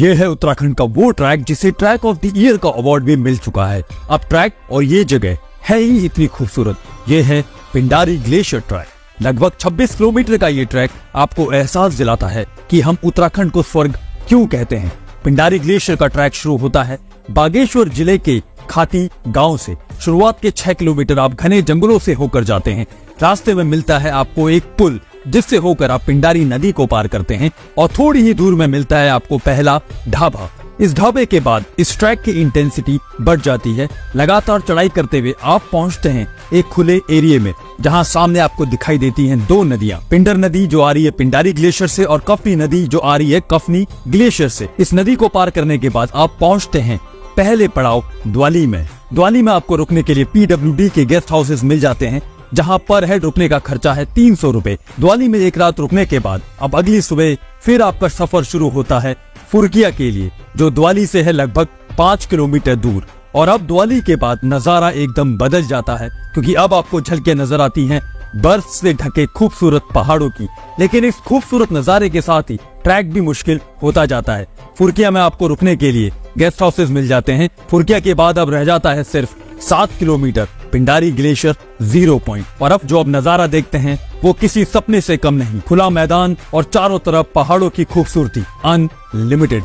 ये है उत्तराखंड का वो ट्रैक जिसे ट्रैक ऑफ द ईयर का अवार्ड भी मिल चुका है। अब ट्रैक और ये जगह है ही इतनी खूबसूरत। ये है पिंडारी ग्लेशियर ट्रैक। लगभग 26 किलोमीटर का ये ट्रैक आपको एहसास दिलाता है कि हम उत्तराखंड को स्वर्ग क्यों कहते हैं। पिंडारी ग्लेशियर का ट्रैक शुरू होता है बागेश्वर जिले के खाती गांव से। शुरुआत के 6 किलोमीटर आप घने जंगलों से होकर जाते हैं। रास्ते में मिलता है आपको एक पुल जिससे होकर आप पिंडारी नदी को पार करते हैं और थोड़ी ही दूर में मिलता है आपको पहला ढाबा। इस ढाबे के बाद इस ट्रैक की इंटेंसिटी बढ़ जाती है। लगातार चढ़ाई करते हुए आप पहुंचते हैं एक खुले एरिया में जहां सामने आपको दिखाई देती हैं दो नदियां, पिंडर नदी जो आ रही है पिंडारी ग्लेशियर से और कफनी नदी जो आ रही है कफनी ग्लेशियर से। इस नदी को पार करने के बाद आप पहुंचते हैं पहले पड़ाव द्वाली में। द्वाली में आपको रुकने के लिए PWD के गेस्ट हाउसेज मिल जाते हैं जहां पर हेड रुकने का खर्चा है 300 रुपए। द्वाली में एक रात रुकने के बाद अब अगली सुबह फिर आपका सफर शुरू होता है फुरकिया के लिए जो द्वाली से है लगभग 5 किलोमीटर दूर। और अब द्वाली के बाद नजारा एकदम बदल जाता है क्योंकि अब आपको झलके नजर आती हैं बर्फ से ढके खूबसूरत पहाड़ों की। लेकिन इस खूबसूरत नजारे के साथ ही ट्रैक भी मुश्किल होता जाता है। फुरकिया में आपको रुकने के लिए गेस्ट हाउसेज मिल जाते हैं। फुरकिया के बाद अब रह जाता है सिर्फ 7 किलोमीटर पिंडारी ग्लेशियर 0 पॉइंट। और अब जो अब नजारा देखते हैं वो किसी सपने से कम नहीं। खुला मैदान और चारों तरफ पहाड़ों की खूबसूरती अनलिमिटेड।